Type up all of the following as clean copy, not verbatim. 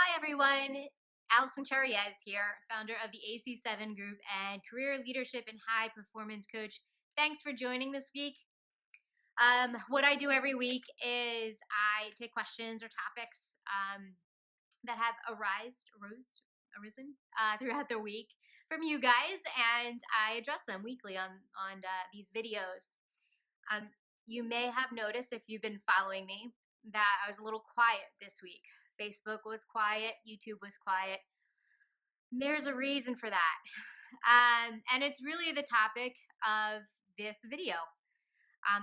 Hi, everyone. Allison Chariez here, founder of the AC7 Group and career leadership and high performance coach. Thanks for joining this week. What I do every week is I take questions or topics that have arisen throughout the week from you guys, and I address them weekly on these videos. Um, you may have noticed if you've been following me that I was a little quiet this week. Facebook was quiet, YouTube was quiet. There's a reason for that. And it's really the topic of this video.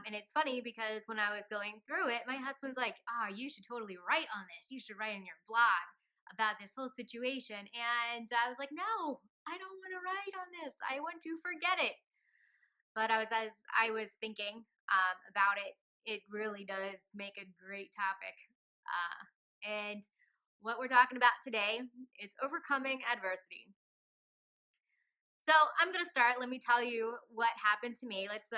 And it's funny because when I was going through it, my husband's like, "Oh, you should totally write on this. You should write in your blog about this whole situation." And I was like, "No, I don't want to write on this. I want to forget it." But as I was thinking about it, it really does make a great topic. And what we're talking about today is overcoming adversity. So I'm gonna start. Let me tell you what happened to me. Let's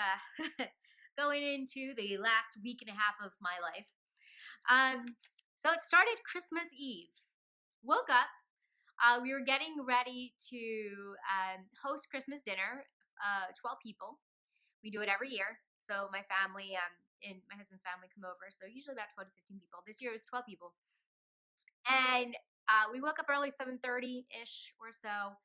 going into the last week and a half of my life. So it started Christmas Eve. Woke up. We were getting ready to host Christmas dinner. 12 people. We do it every year. So my family and my husband's family come over. So usually about 12 to 15 people. This year it was 12 people. And we woke up early, 7:30 ish or so.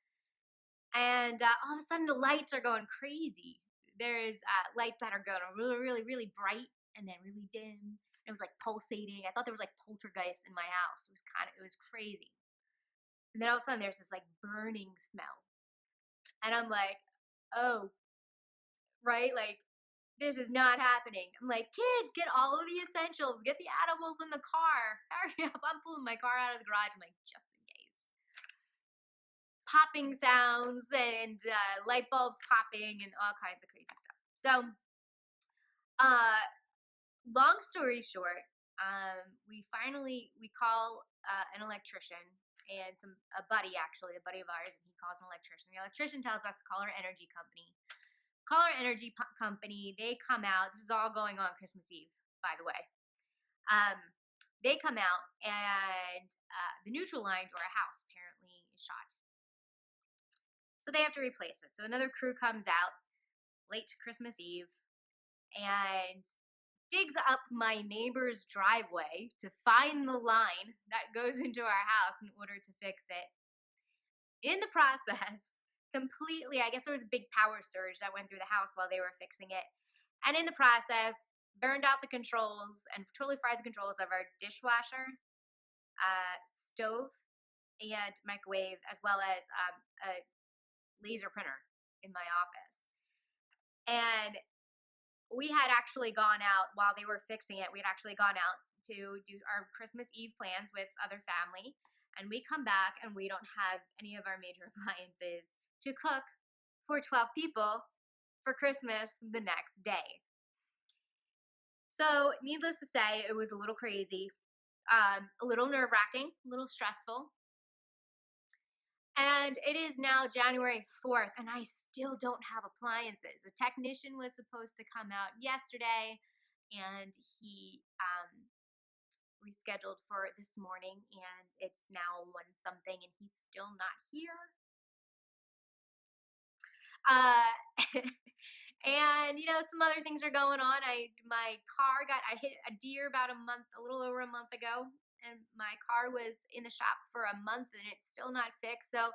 And all of a sudden the lights are going crazy. There's lights that are going really, really, really bright and then really dim. It was like pulsating. I thought there was like poltergeist in my house. It was crazy. And then all of a sudden there's this like burning smell. And I'm like, oh, right? Like, this is not happening. I'm like, kids, get all of the essentials. Get the animals in the car. Hurry up. I'm pulling my car out of the garage. I'm like, just in case. Popping sounds and light bulbs popping and all kinds of crazy stuff. So, uh, long story short, we call an electrician and a buddy a buddy of ours, and he calls an electrician. The electrician tells us to call our energy company. Company. They come out. This is all going on Christmas Eve, by the way. Um, they come out, and the neutral line to our house apparently is shot. So they have to replace it. So another crew comes out late to Christmas Eve and digs up my neighbor's driveway to find the line that goes into our house in order to fix it. In the process, completely, I guess there was a big power surge that went through the house while they were fixing it. And in the process, burned out the controls and totally fried the controls of our dishwasher, stove, and microwave, as well as a laser printer in my office. And we had actually gone out while they were fixing it. We had actually gone out to do our Christmas Eve plans with other family. And we come back and we don't have any of our major appliances to cook for 12 people for Christmas the next day. So, needless to say, it was a little crazy, a little nerve wracking, a little stressful. And it is now January 4th, and I still don't have appliances. A technician was supposed to come out yesterday, and he rescheduled for this morning, and it's now 1 something, and he's still not here. Uh, and some other things are going on. I hit a deer about a little over a month ago, and my car was in the shop for a month, and it's still not fixed. So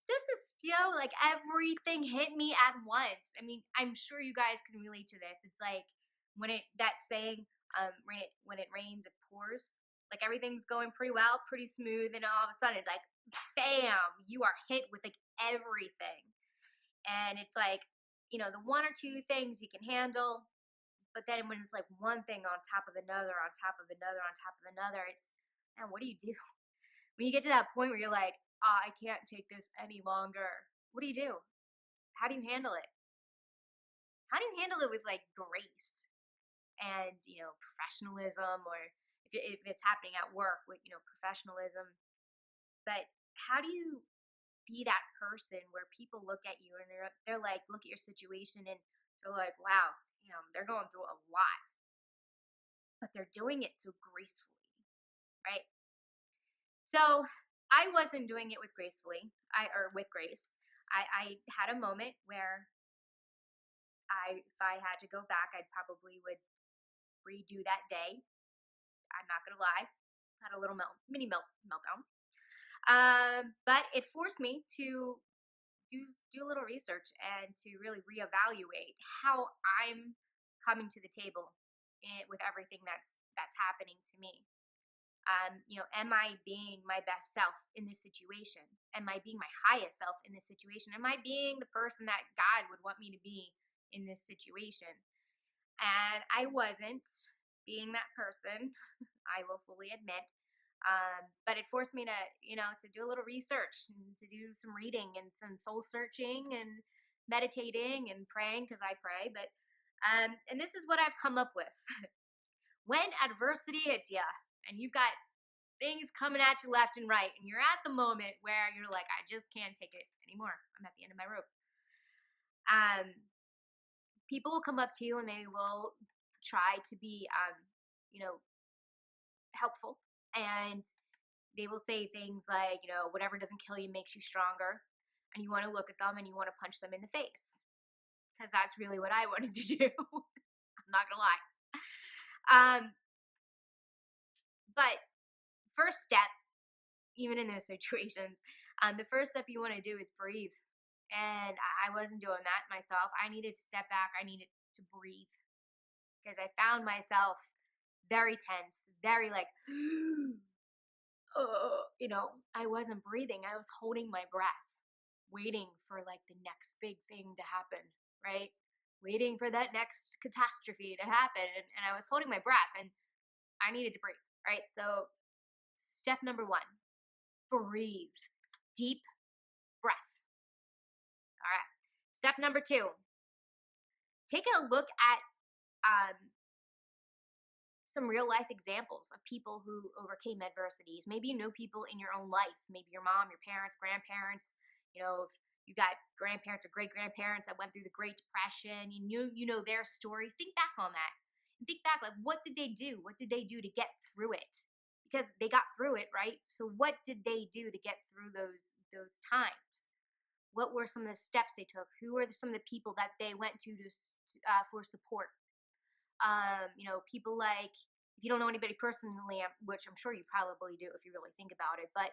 just this, like everything hit me at once. I mean, I'm sure you guys can relate to this. It's like that saying, when it rains, it pours. Like everything's going pretty well, pretty smooth, and all of a sudden it's like, bam, you are hit with like everything. And it's like, the one or two things you can handle, but then when it's like one thing on top of another, on top of another, on top of another, it's, man, what do you do? When you get to that point where you're like, oh, I can't take this any longer, what do you do? How do you handle it? How do you handle it with like grace and, professionalism, or if it's happening at work with, professionalism? But how do you be that person where people look at you and they're like, look at your situation and they're like, wow, they're going through a lot, but they're doing it so gracefully, right? So I wasn't doing it with gracefully. Or with grace. I had a moment where if I had to go back, I'd probably would redo that day. I'm not gonna lie. Had a little mini meltdown. But it forced me to do do a little research and to really reevaluate how I'm coming to the table with everything that's happening to me. Am I being my best self in this situation? Am I being my highest self in this situation? Am I being the person that God would want me to be in this situation? And I wasn't being that person. I will fully admit. But it forced me to, to do a little research and to do some reading and some soul searching and meditating and praying because I pray. And this is what I've come up with. When adversity hits you and you've got things coming at you left and right, and you're at the moment where you're like, I just can't take it anymore. I'm at the end of my rope. Um, People will come up to you and they will try to be, you know, helpful, and they will say things like, whatever doesn't kill you makes you stronger. And you want to look at them and you want to punch them in the face because that's really what I wanted to do. I'm not gonna lie. Um, but first step, even in those situations, the first step you want to do is breathe. And I wasn't doing that myself. I needed to step back. I needed to breathe because I found myself very tense, very like, I wasn't breathing. I was holding my breath, waiting for like the next big thing to happen, right? Waiting for that next catastrophe to happen. And I was holding my breath and I needed to breathe, right? So, step number one, breathe. Deep breath. All right. Step number two, take a look at um, some real life examples of people who overcame adversities. Maybe you know people in your own life, maybe your mom, your parents, grandparents. If you got grandparents or great grandparents that went through the Great Depression, you know their story. Think back on that. And think back, like, what did they do? What did they do to get through it? Because they got through it, right? So what did they do to get through those times? What were some of the steps they took? Who were some of the people that they went for support? People like, if you don't know anybody personally, which I'm sure you probably do if you really think about it, but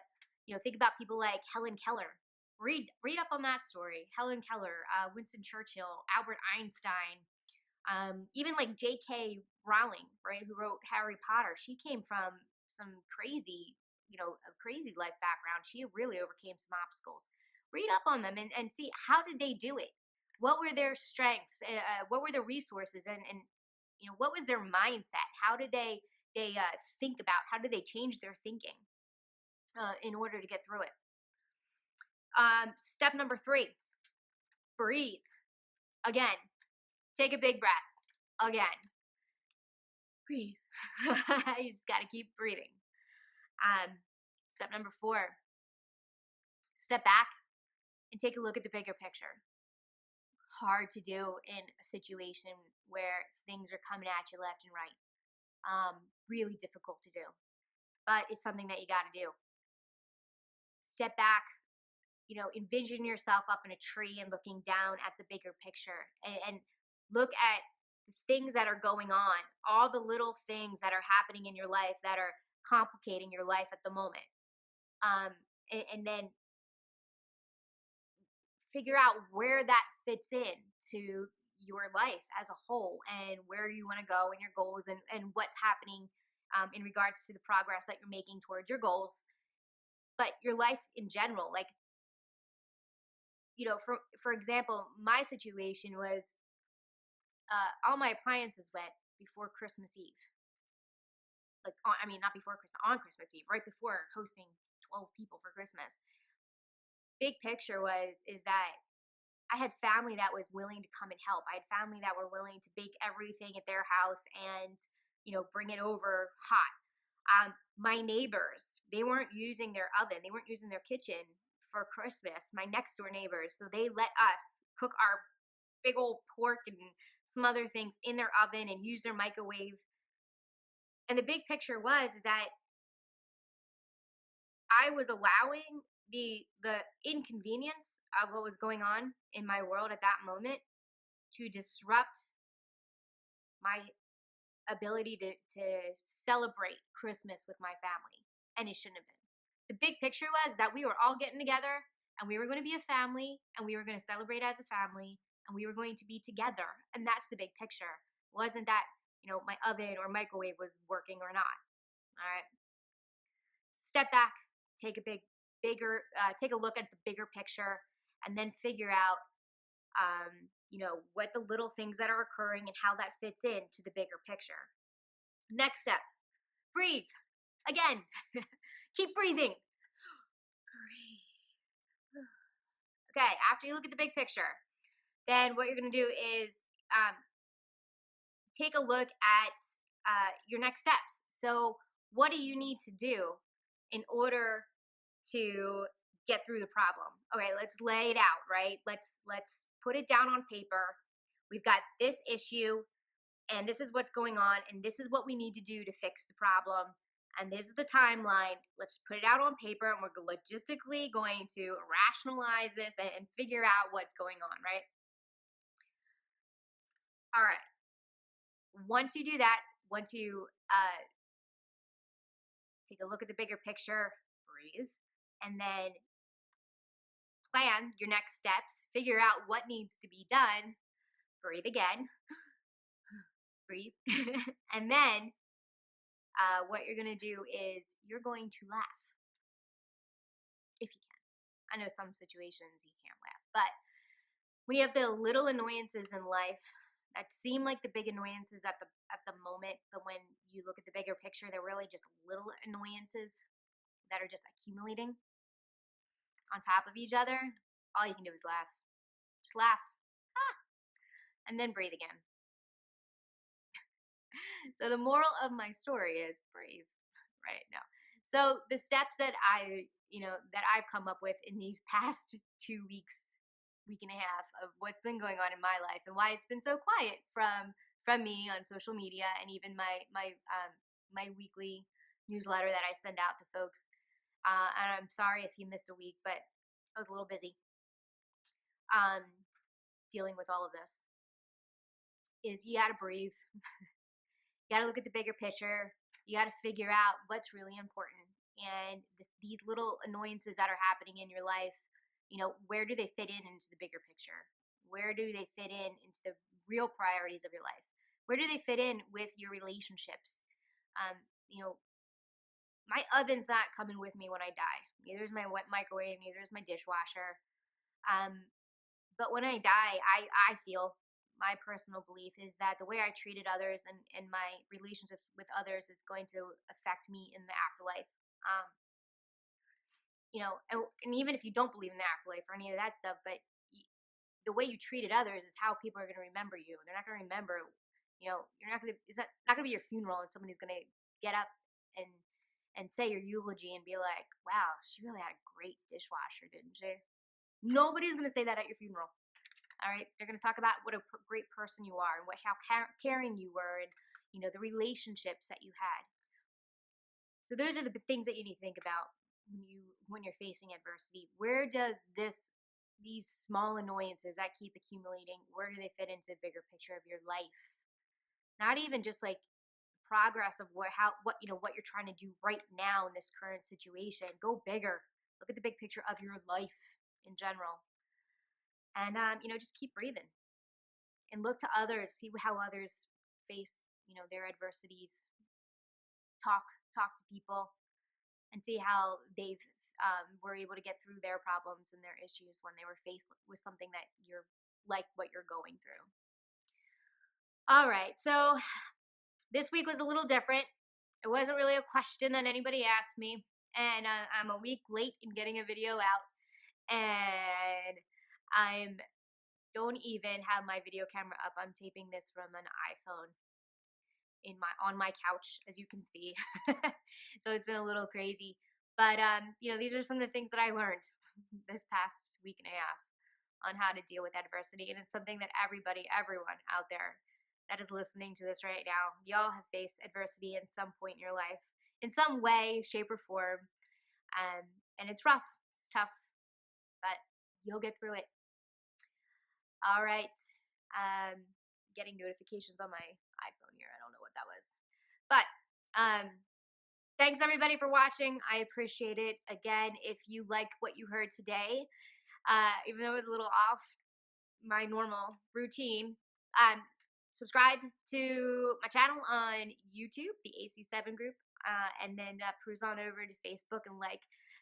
think about people like Helen Keller. Read up on that story. Helen Keller, Winston Churchill, Albert Einstein, even like J.K. Rowling, right, who wrote Harry Potter. She came from some crazy, a crazy life background. She really overcame some obstacles. Read up on them and see how did they do it. What were their strengths? What were the resources? And what was their mindset? How did they think about? How did they change their thinking in order to get through it? Step number three: breathe. Again, take a big breath. Again, breathe. You just got to keep breathing. Step number four: step back and take a look at the bigger picture. Hard to do in a situation where things are coming at you left and right. Really difficult to do, but it's something that you got to do. Step back, envision yourself up in a tree and looking down at the bigger picture, and look at the things that are going on, all the little things that are happening in your life that are complicating your life at the moment. And then figure out where that fits in to your life as a whole and where you want to go and your goals and what's happening in regards to the progress that you're making towards your goals, but your life in general. Like, for example, my situation was all my appliances went before Christmas Eve. Like, not before Christmas, on Christmas Eve, right before hosting 12 people for Christmas. Big picture is that I had family that was willing to come and help. I had family that were willing to bake everything at their house and, bring it over hot. My neighbors, they weren't using their oven, they weren't using their kitchen for Christmas. My next door neighbors, so they let us cook our big old pork and some other things in their oven and use their microwave. And the big picture is that I was allowing the inconvenience of what was going on in my world at that moment to disrupt my ability to celebrate Christmas with my family. And it shouldn't have been. The big picture was that we were all getting together and we were going to be a family and we were going to celebrate as a family and we were going to be together. And that's the big picture. It wasn't that, my oven or microwave was working or not. All right. Step back, take a take a look at the bigger picture, and then figure out, what the little things that are occurring and how that fits into the bigger picture. Next step, breathe. Again, keep breathing. Breathe. Okay, after you look at the big picture, then what you're going to do is um, take a look at your next steps. So, what do you need to do in order to get through the problem? Okay, let's lay it out, right? Let's put it down on paper. We've got this issue and this is what's going on and this is what we need to do to fix the problem. And this is the timeline. Let's put it out on paper and we're logistically going to rationalize this and figure out what's going on, right? All right. Once you do that, once you take a look at the bigger picture, breathe, and then plan your next steps, figure out what needs to be done, breathe again, breathe, and then what you're going to do is you're going to laugh if you can. I know some situations you can't laugh, but when you have the little annoyances in life that seem like the big annoyances at the moment, but when you look at the bigger picture, they're really just little annoyances that are just accumulating on top of each other. All you can do is laugh. Just laugh. Ah, and then breathe again. So the moral of my story is breathe right now. So the steps that I've come up with in these past 2 weeks, week and a half of what's been going on in my life and why it's been so quiet from me on social media and even my weekly newsletter that I send out to folks. And I'm sorry if you missed a week, but I was a little busy um, dealing with all of this. Is you gotta breathe. You got to look at the bigger picture. You got to figure out what's really important. And these little annoyances that are happening in your life, where do they fit in into the bigger picture? Where do they fit in into the real priorities of your life? Where do they fit in with your relationships? Um, you know, my oven's not coming with me when I die. Neither is my microwave. Neither is my dishwasher. Um, but when I die, I feel my personal belief is that the way I treated others and my relationships with others is going to affect me in the afterlife. Um, and even if you don't believe in the afterlife or any of that stuff, but the way you treated others is how people are going to remember you. They're not going to remember, you're not going to, it's not going to be your funeral and somebody's going to get up and say your eulogy and be like, wow, she really had a great dishwasher, didn't she? Nobody's going to say that at your funeral. All right, they're going to talk about what a great person you are and how caring you were, and the relationships that you had. So those are the things that you need to think about when you're facing adversity. Where does these small annoyances that keep accumulating, where do they fit into the bigger picture of your life? Not even just like progress of what you're trying to do right now in this current situation. Go bigger. Look at the big picture of your life in general, and just keep breathing and look to others, see how others face, their adversities. Talk to people and see how they've were able to get through their problems and their issues when they were faced with something that you're like what you're going through. All right, so this week was a little different. It wasn't really a question that anybody asked me, and I'm a week late in getting a video out, and I'm don't even have my video camera up. I'm taping this from an iPhone on my couch, as you can see. So it's been a little crazy, but these are some of the things that I learned this past week and a half on how to deal with adversity, and it's something that everyone out there that is listening to this right now, y'all have faced adversity in some point in your life, in some way, shape, or form. And it's rough. It's tough, but you'll get through it. All right. Getting notifications on my iPhone here. I don't know what that was. But thanks everybody for watching. I appreciate it. Again, if you like what you heard today, even though it was a little off my normal routine, subscribe to my channel on YouTube, the AC7 group, and then cruise on over to Facebook and like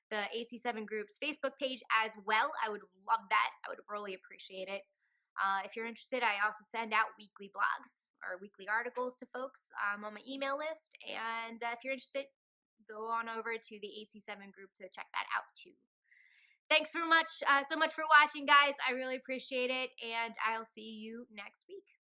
the AC7 group's Facebook page as well. I would love that. I would really appreciate it. If you're interested, I also send out weekly blogs or weekly articles to folks on my email list. And if you're interested, go on over to the AC7 group to check that out too. Thanks so much for watching, guys. I really appreciate it, and I'll see you next week.